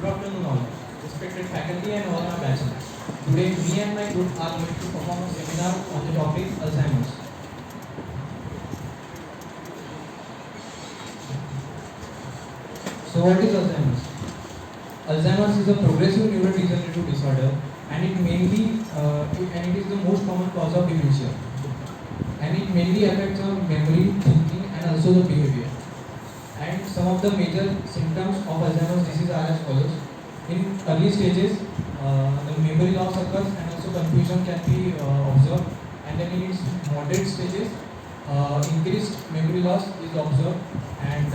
Good afternoon all, respected faculty and all our batchmates. Today, me and my group are going to perform a seminar on the topic Alzheimer's. So what is Alzheimer's? Alzheimer's is a progressive neurodegenerative disorder, and it is the most common cause of dementia. And it mainly affects our memory, thinking, and also the behavior. And some of the major symptoms of Alzheimer's disease are as follows. In early stages, the memory loss occurs and also confusion can be observed. And then in its moderate stages, increased memory loss is observed, and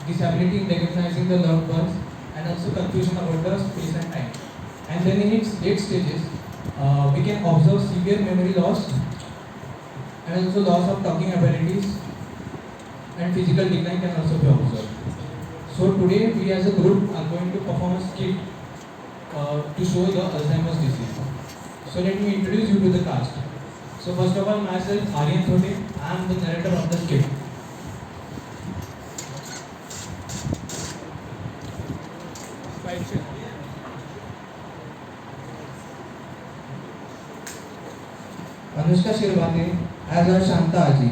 disability in recognizing the loved ones, and also confusion about the space and time. And then in its late stages, we can observe severe memory loss and also loss of talking abilities, and physical decline can also be observed. So today we as a group are going to perform a skit to show the Alzheimer's disease. So let me introduce you to the cast. So first of all, myself, Aryan Gode, I am the narrator of the skit. Anushka Shirbhate as our Shanta Aji.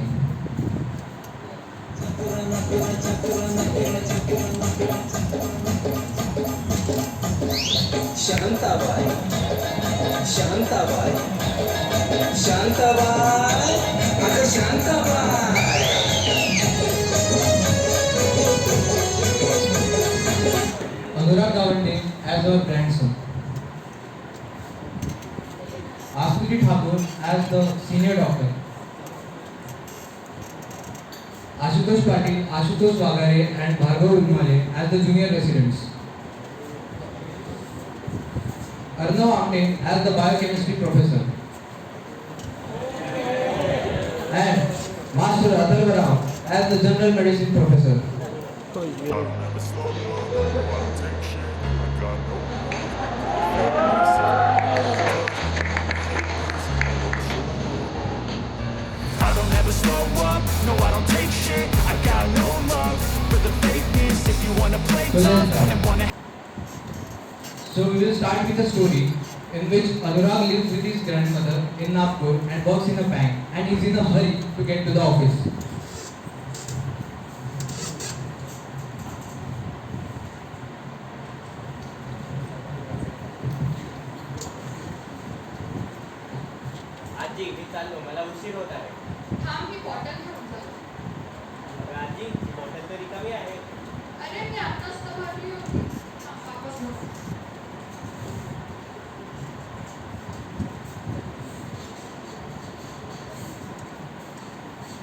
Shantabai, Shantabai, Shantabai, Aga Shantabai. Anurag Gawande as our grandson. Asmiti Thakur as the senior doctor. Ashutosh Patil, Ashutosh Wagare and Bhargav Urmale as the junior residents. Arnav Amne as the biochemistry professor. And Master Atharva Rao as the general medicine professor. I don't ever slow up, no I don't take shit. I got no love for the fakeness. If you wanna play tough and wanna. So we will start with a story in which Anurag lives with his grandmother in Nagpur and works in a bank, and is in a hurry to get to the office. आजी मी चाललो मला उशीर होत आहे. थांब ही bottle घेऊन जा. अगं आजी ही बॉटल तर रिकामी आहे. अरे मी आताच तर भरली होती. वापस नको.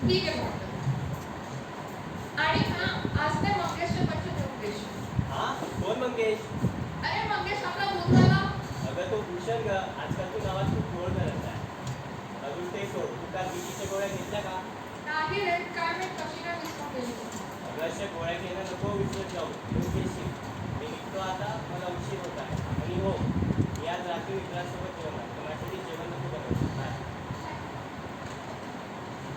ठीक आहे बॉटल. आणि हा आज ते मंगेशच्या बच्चे उपदेश. हा कोण मंगेश? अरे मंगेश आपला दूधवाला. अगं तो भूषण ग आजकाल तू गावात खूप गोड करत आहे. अजून ते सोड तू काल बीपीच्या गोळ्या घेतल्या का? नाही रे काय मी कशी काय विसरून गेली. अगं अशा गोळ्या घेणं नको विसरत जाऊ. घेऊन घेशील. मी निघतो आता मला उशीर होत आहे. आणि हो मी आज रात्री मित्रांसोबत जेवणार. माझ्यासाठी जेवण नको बनवू.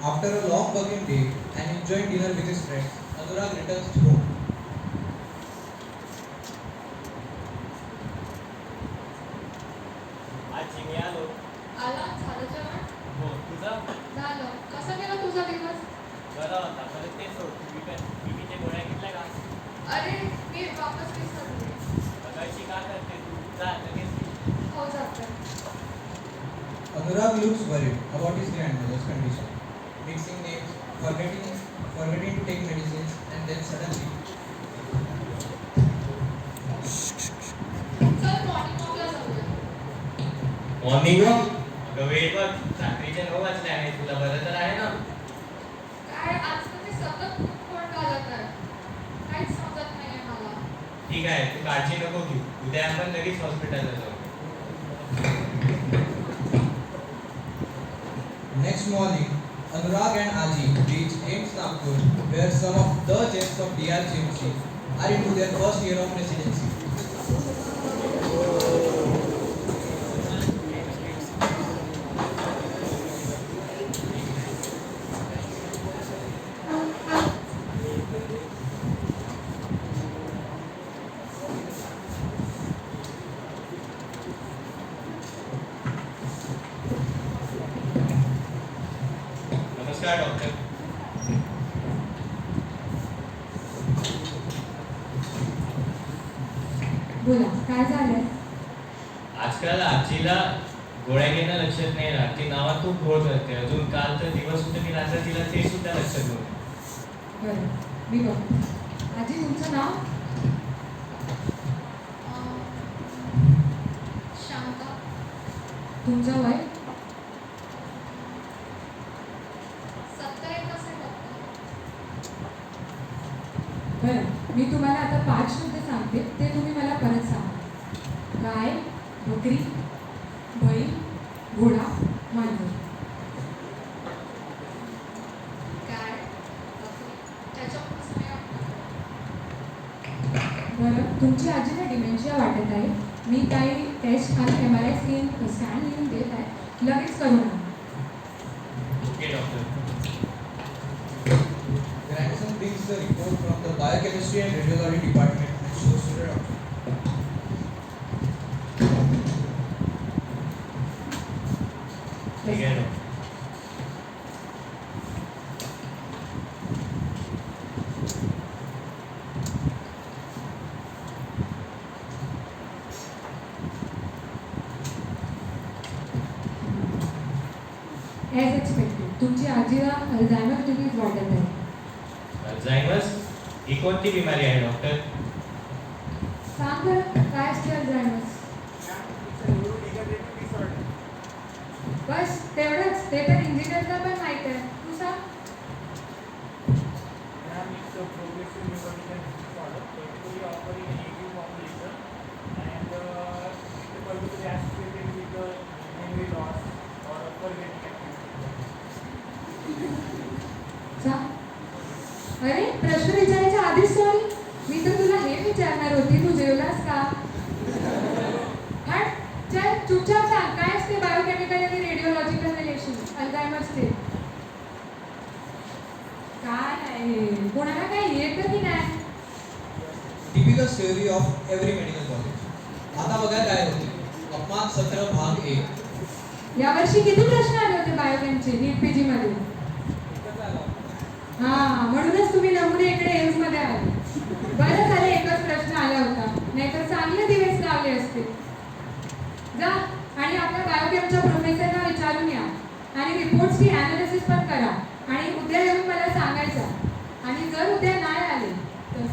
After a long working day and enjoying dinner with his friends, Anurag returns home. आजी मी आलो. आला झालं जेवण? हो तुझं? झालं. कसा गेला तुझा दिवस? बरं होता. परत ते सोड तू बीपीच्या गोळ्या घेतल्या का? अरे मी वापस विसरले. अशी का करते तू? जा लगेच. हो जाते. Anurag looks worried about his grandmother's condition, mixing names, forgetting to take medicines, and then suddenly. चल मॉर्निंग वॉकला जाऊया. Morning walk? अगं वेळ बघ रात्रीचे 9 वाजले आहे. तुला बरं तर आहे ना? काय आजकाल ते सतत कोण घालत आहे. काहीच समजत नाहीये मला. ठीक आहे तू काळजी नको घेऊ. उद्या आपण लगेच हॉस्पिटलला जाऊ. Next morning, Anurag and Aji reach AIMS Nagpur, where some of the gems of DRGMC are into their first year of residency. बोला काय झालंय? आजकाल आजीला गोळ्या घेणं लक्षात नाही राहत. ती नावात खूप घोळ करते. अजून काल तर दिवस होते की रात्र तिला ते सुद्धा लक्षात नव्हतं. बरं मी बघते. आजी तुमचं नाव? शांता. तुमचं वय? 71 असेल डॉक्टर. बरं मी तुम्हाला आता 5 शब्द सांगते ते तुम्ही मला परत सांगा. गाय, बकरी, बैल, घोडा, मांजर. गाय, बकरी. त्याच्यापासून नाही वाटतं. बरं तुमची आजीला डिमेन्शिया वाटत आहे. मी काही टेस्ट आणि MRI स्कॅन लिहून देत आहे. लगेच करू नका. Okay doctor. Grandson brings the report from the Biochemistry and Radiology Department and shows to the doctor. ठीक आहे डॉक्टर. ॲज एक्सपेक्टेड तुमची आजीला अल्झायमर डिसीज वाटत आहे. अल्झायमर्स ही कोणती बिमारी आहे डॉक्टर? सांग बरं काय असते अल्झायमर्स? बस तेवढंच. ते तर इंजिनियरला पण माहीत आहे. तू सांग. सांग. अरे प्रश्न विचारायच्या आधीच सॉरी. मी तर तुला हे विचारणार होती तू जेवलास का? हट चल चुपचाप सांग काय असते बायोकेमिकल आणि रेडिओलॉजिकल रिलेशन अल्झायमर्सचे? काय आहे कोणाला काय येतं की नाही? Typical story of every medical college. आता बघा काय होते. अपमान 17 भाग 1. यावर्षी किती प्रश्न आले होते बायोकेमचे नीट PG मध्ये? म्हणूनच तुम्ही नमुने इकडे एम्स मध्ये आले. बरं झालं एकच प्रश्न आला होता. नाहीतर चांगले दिवस लावले असते. जा आणि आपल्या बायोकेमच्या प्रोफेसरला विचारून या आणि रिपोर्ट्सची ॲनालिसिस पण करा आणि उद्या येऊन मला सांगायचं. आणि जर उद्या नाही आले तर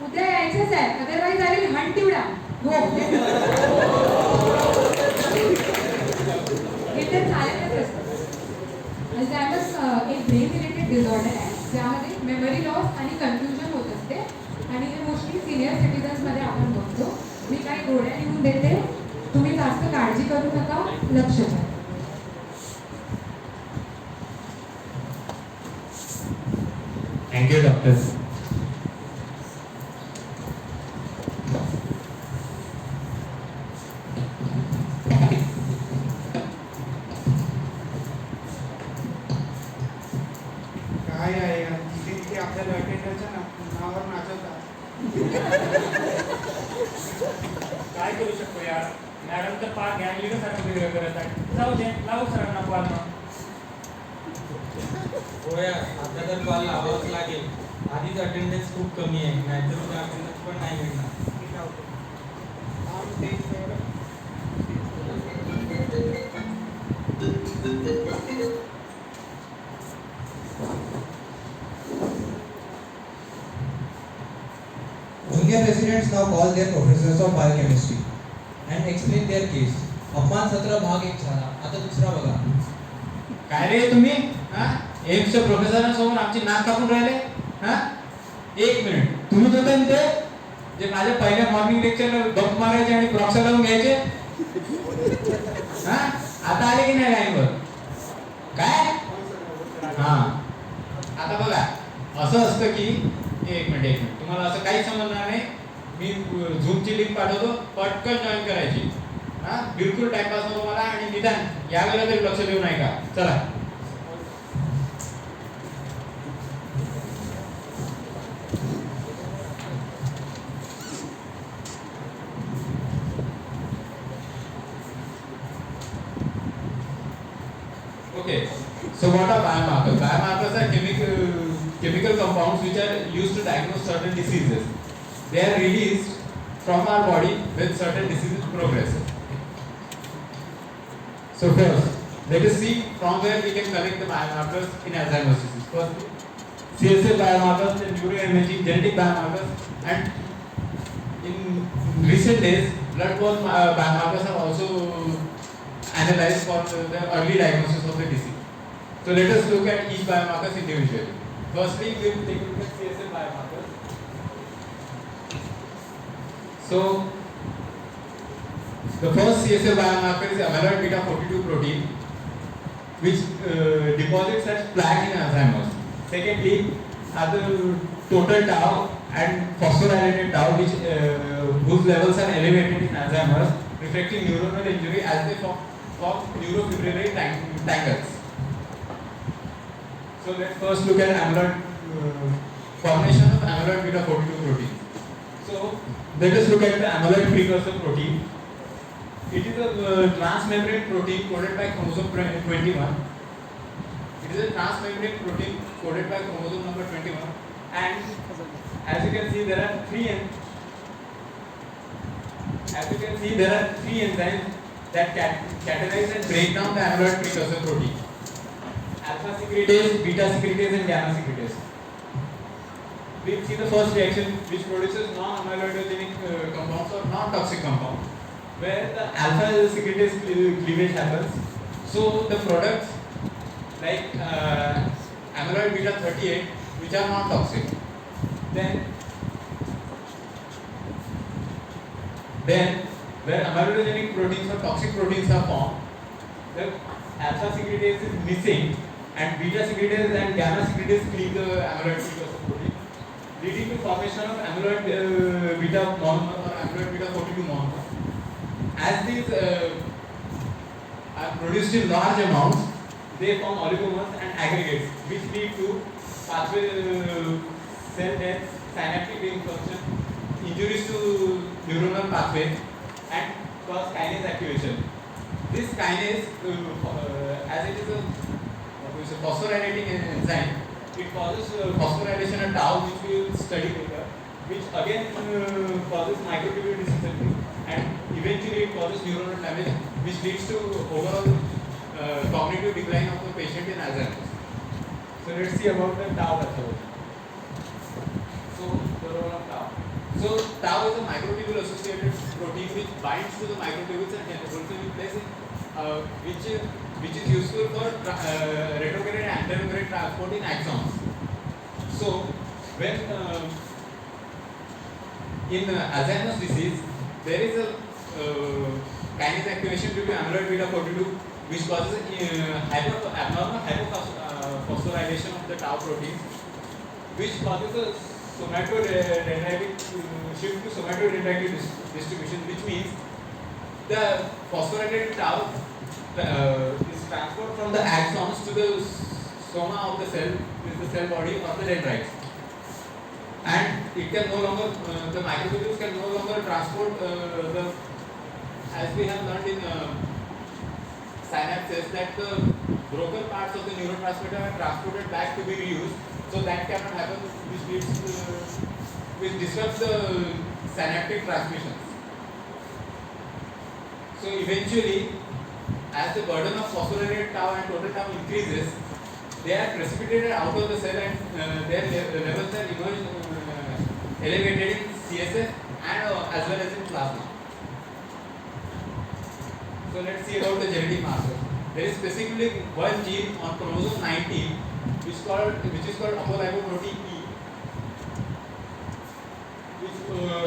उद्या यायचंच आहे. Otherwise I will Hunt you down. हो हे तर चालेलच असतं. अल्झायमर्स एक ब्रेन रिलेटेड डिसऑर्डर आहे ज्यामध्ये मेमरी लॉस आणि कन्फ्युजन होत असते आणि हे मोस्टली सिनियर सिटीजन्समध्ये आपण बघतो. मी काही गोळ्या लिहून देते. तुम्ही जास्त काळजी करू नका. लक्ष द्या. Thank you doctor. काय आहे यार, तिथे आपल्या बॅटेंडरच्या नावावर नाचवतात. काय करू शकतो यार. मॅडम तर पाक गँग सारखं वेगळं करत आहे. जाऊ दे लावू सरांना कॉल मग. हो यार आता तर कॉल लावावंच लागेल. आधीच अटेंडन्स खूप कमी आहे. नाहीतर उद्या अटेंडन्स पण नाही मिळणार. Junior residents now call their professors of biochemistry and explain their case. अपमान 17 भाग 1 झाला. आता दुसरा बघा. काय रे तुम्ही एम्सच्या प्रोफेसरांसमोर आमची नाक कापून राहिले? एक मिनिट. तुम्ही होता ते जे माझ्या पहिल्या मॉर्निंग लेक्चरला बंक मारायचे आणि प्रॉक्सा लावून घ्यायचे? आता आले की नाही लाईनवर? काय आता बघा असं असतं की एक मिनिट तुम्हाला असं काही समजणार नाही. मी झूमची लिंक पाठवतो. पटकन जॉईन करायची. बिलकुल टाइमपास नको मला. आणि निदान यावेळेला तरी लक्ष देऊ नाही का? चला. Okay, so what are biomarkers? Biomarkers are chemical compounds which are used to diagnose certain diseases. They are released from our body when certain diseases progresses. So first, let us see from where we can collect the biomarkers in Alzheimer's disease. First, CSF biomarkers, then neuroimaging, genetic biomarkers, and in recent days, blood-borne biomarkers are also analyzed for the early diagnosis of the disease. So let us look at each biomarkers individually. Firstly, we will take a look at CSF biomarkers. So the first CSF biomarker is amyloid beta 42 protein, which deposits as plaque in Alzheimer's. Secondly, are the total tau and phosphorylated tau, which whose levels are elevated in Alzheimer's, reflecting neuronal injury as they form neurofibrillary tangles. So let's first look at amyloid formation of amyloid beta 42 protein. So let us look at the amyloid precursor protein. It is a transmembrane protein coded by chromosome 21. It is a transmembrane protein coded by chromosome number 21, and as you can see, there are three enzymes that catalyze and break down the amyloid precursor protein: alpha secretase, beta secretase, and gamma secretase. We'll see the first reaction, which produces non-amyloidogenic compounds or non-toxic compounds, where the alpha secretase cleavage happens. So the products like amyloid beta 38, which are non-toxic. Then where amyloidogenic proteins or toxic proteins are formed, the alpha secretase is missing, and beta secretase and gamma secretase cleave the amyloid precursor protein, leading to formation of amyloid beta monomer or amyloid beta 42 monomer. As these are produced in large amounts, they form oligomers and aggregates, which lead to pathway cell death, synaptic dysfunction, injuries to neuronal pathways, and cause kinase activation. This kinase, as it is a phosphorylating enzyme, it causes phosphorylation of tau, which we will study later, which again causes microtubule disassembly, and eventually it causes neuronal damage, which leads to overall cognitive decline of the patient in Alzheimer's. So let's see about the tau pathology. So the role of tau. So tau is a microtubule associated protein which binds to the microtubules and holds them in place, which is useful for retrograde and anterograde transport in axons. So when in Alzheimer's disease, there is a kinase activation due to amyloid beta 42, which causes abnormal hypophosphorylation of the tau protein, which causes a somatodendritic shift to somatodendritic distribution, which means the phosphorylated tau is transferred from the axons to the soma of the cell, is the cell body or the dendrites, and it can no longer the microtubules can no longer transport as we have learned in synapses, that the broken parts of the neurotransmitter are transported back to be reused. So that cannot happen, which disrupts the synaptic transmissions. So eventually, as the burden of phosphorylated tau and total tau increases, they are precipitated out of the cell, and their levels are elevated in CSF and as well as in plasma. So let's see about the genetic markers. There is specifically one gene on chromosome 19 which is called apolipoprotein E, which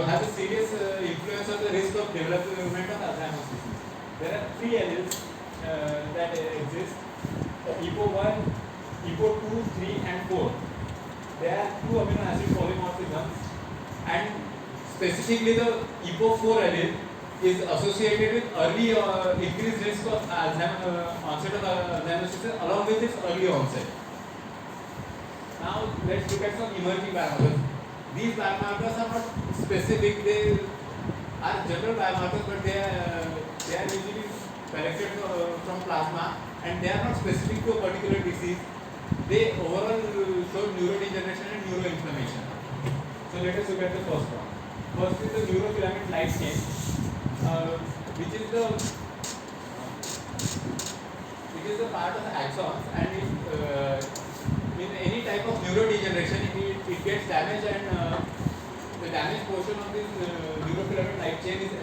has a serious influence on the risk of development of Alzheimer's disease. There are three alleles that exist: EPO1, EPO2, 3, and 4. There are two amino acid polymorphisms, and specifically the EPO4 allele is associated with early increased risk of onset of Alzheimer's disease along with its early onset. Now let's look at some emerging biomarkers. These biomarkers are not specific; they are general biomarkers, but they are usually collected from plasma, and they are not specific to a particular disease. They overall show neurodegeneration and neuroinflammation. So let us look at the first one. First is the neurofilament light chain, which is the part of the axons, and in any type of neurodegeneration, it gets damaged, and the damaged portion of this neurofilament light chain is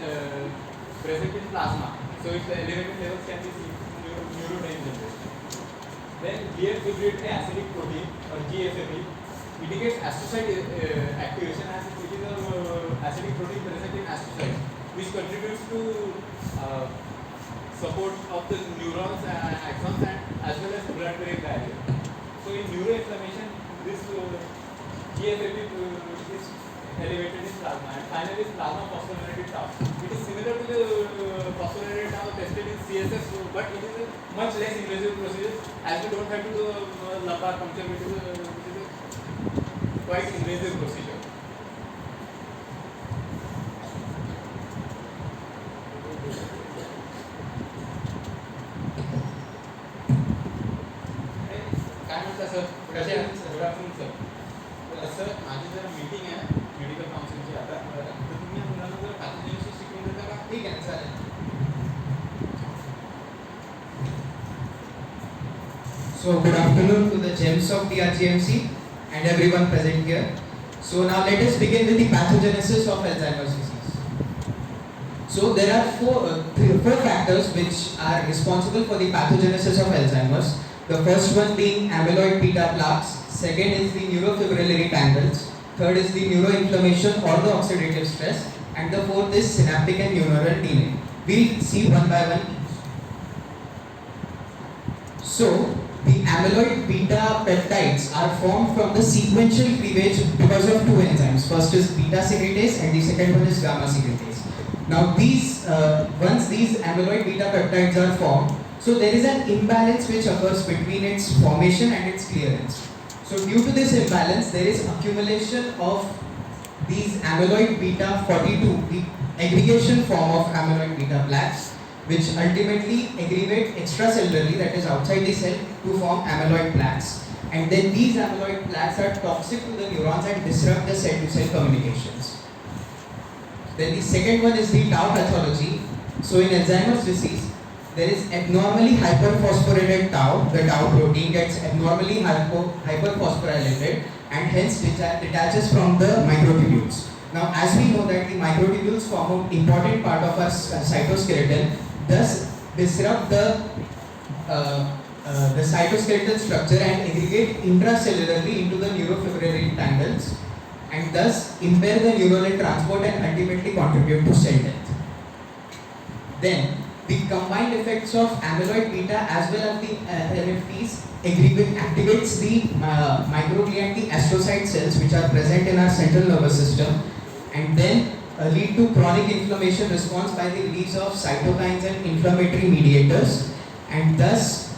present in plasma. So its elevated levels can be seen in neurodegeneration. Then GFP acidic protein, or GFAP, indicates astrocyte activation, as it is a acidic protein present in astrocyte, which contributes to support of the neurons and axons, and as well as blood-brain barrier. So in neuroinflammation, this GFAP is elevated in plasma, and finally plasma phosphorylated tau. It is similar to the phosphorylated tau tested in CSF, but it is a much less invasive procedure, as we don't have to do lumbar puncture, which is a quite invasive procedure. काय म्हणता sir? कसे आहात? Good afternoon sir. Sir माझी जरा meeting आहे medical काउन्सिलची आता, तर तुम्ही या मुलांना जरा पॅथोजेनिक्स शिकवून देता का? ठीक आहे चालेल. So good afternoon to the gems of DRGMC and everyone present here. So now let us begin with the pathogenesis of Alzheimer's disease. So there are four factors which are responsible for the pathogenesis of Alzheimer's. The first one being amyloid beta plaques, second is the neurofibrillary tangles, third is the neuroinflammation or the oxidative stress, and the fourth is synaptic and neuronal DNA. We'll see one by one each. So the amyloid beta peptides are formed from the sequential cleavage because of two enzymes. First is beta secretase and the second one is gamma secretase. Now once these amyloid beta peptides are formed, so there is an imbalance which occurs between its formation and its clearance. So due to this imbalance, there is accumulation of these amyloid beta 42, the aggregation form of amyloid beta plaques, which ultimately aggregate extracellularly, that is outside the cell, to form amyloid plaques. And then these amyloid plaques are toxic to the neurons and disrupt the cell-to-cell communications. Then the second one is the tau pathology. So in Alzheimer's disease, there is abnormally hyperphosphorylated tau. The tau protein gets abnormally hyperphosphorylated and hence detaches from the microtubules. Now, as we know that the microtubules form an important part of our cytoskeleton, thus disrupt the cytoskeletal structure and aggregate intracellularly into the neurofibrillary tangles, and thus impair the neuronal transport and ultimately contribute to cell death. Then, the combined effects of amyloid beta as well as the NFTs activates the microglia and the astrocyte cells which are present in our central nervous system, and then lead to chronic inflammation response by the release of cytokines and inflammatory mediators, and thus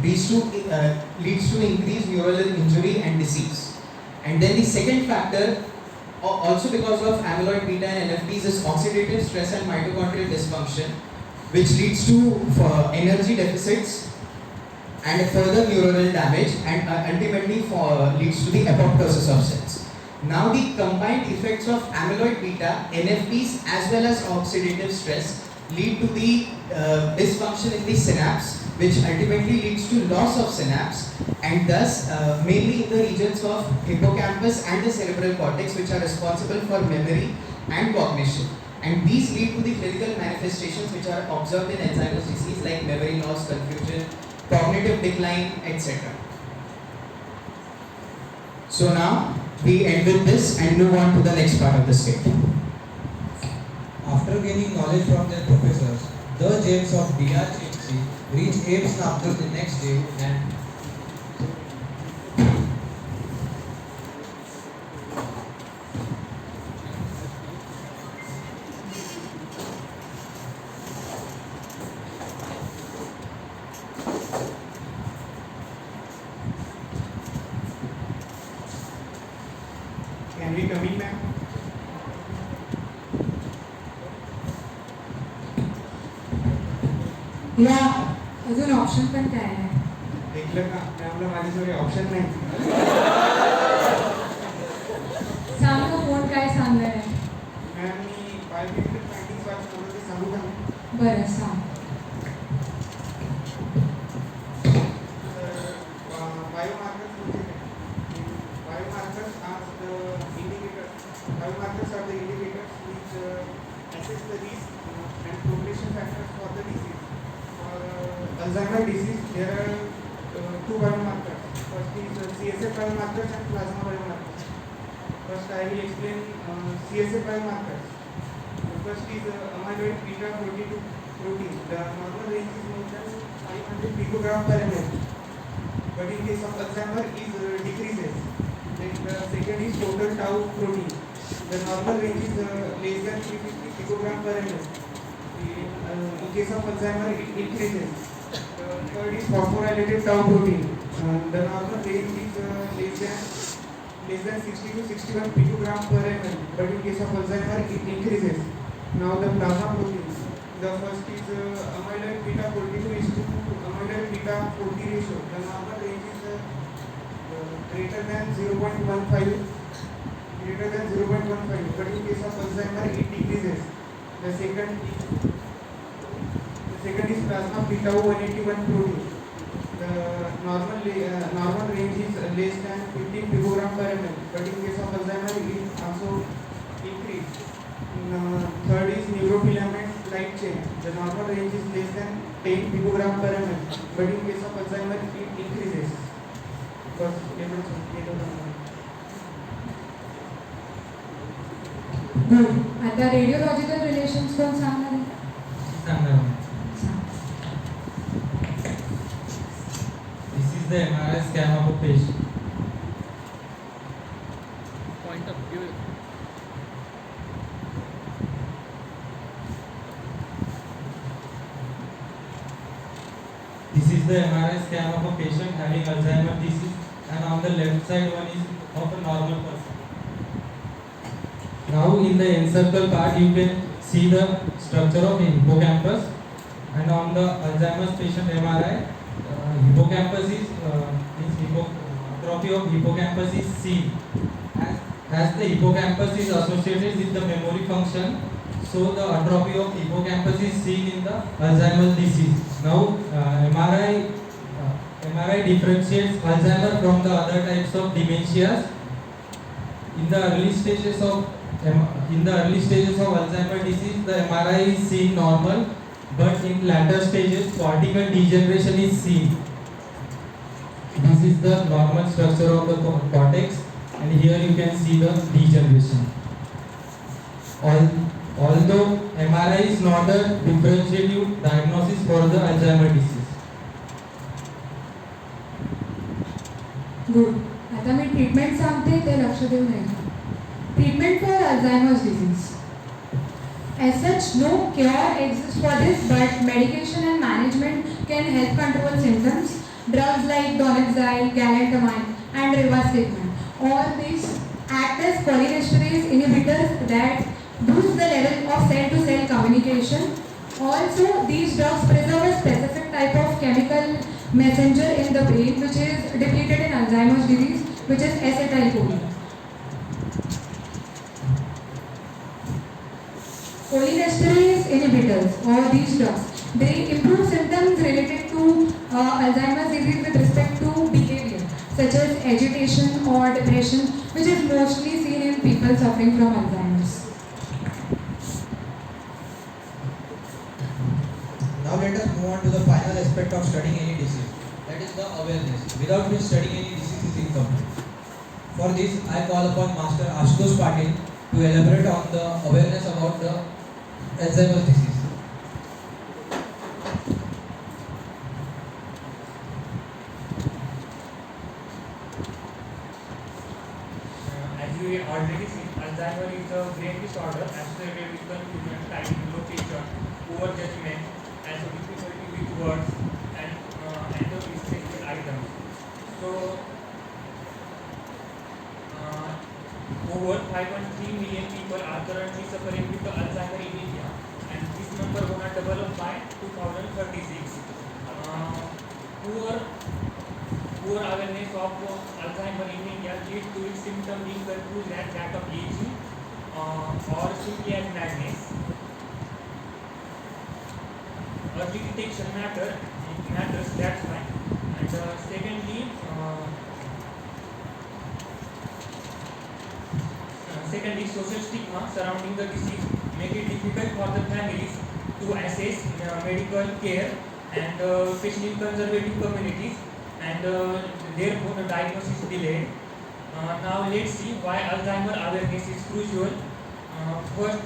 leads to increased neural injury and disease. And then the second factor, also because of amyloid beta and NFTs, is oxidative stress and mitochondrial dysfunction, which leads to energy deficits and further neuronal damage, and ultimately leads to the apoptosis of cells. Now the combined effects of amyloid beta, NFTs as well as oxidative stress lead to the dysfunction in the synapse, which ultimately leads to loss of synapse, and thus mainly in the regions of hippocampus and the cerebral cortex, which are responsible for memory and cognition. And these lead to the clinical manifestations which are observed in Alzheimer's disease, like memory loss, confusion, cognitive decline, etc. So now we end with this and move on to the next part of the statement. After gaining knowledge from their professors, the gems of DRGMC reach Ames after the next day and Can we come in, ma'am? या अजून option पण काय आहे? ऐकलं का? आपलं माझ्याजवळ option नाही. सांगू कोण काय सांगणार आहे? मॅम मी बायोकेमिकल फायंडिंग्स वाचून थोडं ते सांगू का? बरं सांग. Biomarkers biomarkers are the indicators. Biomarkers are the indicators which assess the risk and progression factors for the disease. For Alzheimer disease, there are two biomarkers. First is CSF biomarkers and plasma biomarkers. First, I will explain CSF biomarkers. First is amyloid beta 42 protein. The normal range is more than 500 picogram per ml. But in case of Alzheimer, it decreases. Then the second is total tau protein. The normal range is less than 350 picogram per ml. In case of Alzheimer, it increases. The third is phosphorylated tau protein. The normal range is less than 60 to 61 picogram per ml. But in case of Alzheimer, it increases. Now the plasma protein. The first is amyloid beta 42 is to amyloid beta 40 ratio. The normal range is greater than 0.15. But in case of Alzheimer, it decreases. The second is plasma beta 181 protein. The normal range is less than 15 picogram per ml. But in case of Alzheimer, it also increases. Third is neurofilament light chain. The normal range is less than 10 picogram per ml. But in case of Alzheimer, it increases. Good. आता रेडिओलॉजिकल relations कोण सांगणार आहे? सांगणार. This is the MRI scan of a patient. Point of view. This is the MRI scan of a patient having Alzheimer disease, and on the left side one is of a normal person. Now in the encircle part you can see the structure of hippocampus, and on the Alzheimer's patient MRI, hippocampus is atrophy of hippocampus is seen. As the hippocampus is associated with the memory function, so the atrophy of hippocampus is seen in the Alzheimer's disease. Now MRI differentiates Alzheimer from the other types of dementias. In the early stages of Alzheimer disease, the MRI is seen normal, but in later stages, cortical degeneration is seen. This is the normal structure of the cortex, and here you can see the degeneration. Although MRI is not a differentiative diagnosis for the Alzheimer disease. Good. आता मी treatment सांगते, ते लक्ष देऊन ऐका. Treatment for Alzheimer's disease. As such, no cure exists for this, but medication and management can help control symptoms. Drugs like donepezil, galantamine, and rivastigmine. All these act as cholinesterase inhibitors that boost the level of cell-to-cell communication. Also, these drugs preserve a specific type of chemical messenger in the brain which is depleted in Alzheimer's disease, which is acetylcholine. Cholinesterase inhibitors, or these drugs, they improve symptoms related to Alzheimer's disease with respect to behavior, such as agitation or depression, which is mostly seen in people suffering from Alzheimer's. Now let us move on to the final aspect of studying any disease, that is the awareness, without which studying any disease is incomplete. For this, I call upon Master Ashutosh Patil to elaborate on the awareness about the Alzheimer's disease. As you already seen, Alzheimer is a brain disorder associated with confusion, time, location, poor judgment, and difficulty with words and the mistake with items. So, over 5.3 million people are currently suffering with Alzheimer in India, and this number gonna double up by 2036. Poor awareness of Alzheimer in India leads to its symptom being confused as that of aging, or simply as madness. Early detection matters, that's why. And secondly, social stigma surrounding the disease make it difficult for the families to access medical care, and especially in conservative communities, and therefore the diagnosis is delayed. Now let's see why Alzheimer awareness is crucial. First,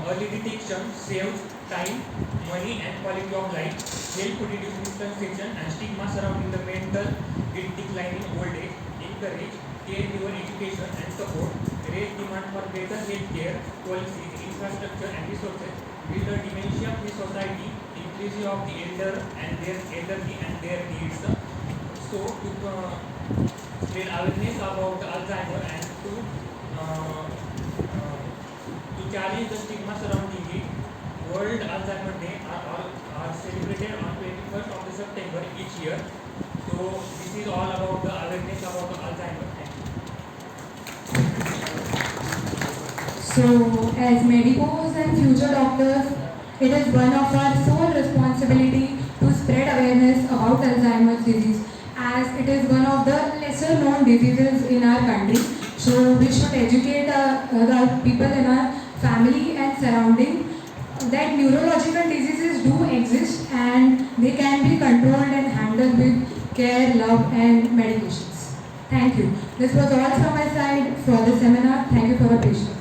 early detection saves time, money and quality of life, help reduce misconception and stigma surrounding the mental decline in old age, encourage caregiver education and support, raise demand for better healthcare policies, infrastructure and resources, build a dementia-free society, inclusive of the elderly and their needs. So, to spread awareness about Alzheimer and to challenge the stigma surrounding it, World Alzheimer Day are celebrated on 21st of September each year. So this is all about the awareness about Alzheimer. Thank you. So, as medicos and future doctors, it is one of our sole responsibility to spread awareness about Alzheimer's disease, as it is one of the lesser known diseases in our country. So we should educate the people in our family and surrounding that neurological diseases do exist and they can be controlled and handled with care, love and medications. Thank you. This was all from my side for the seminar. Thank you for your patience.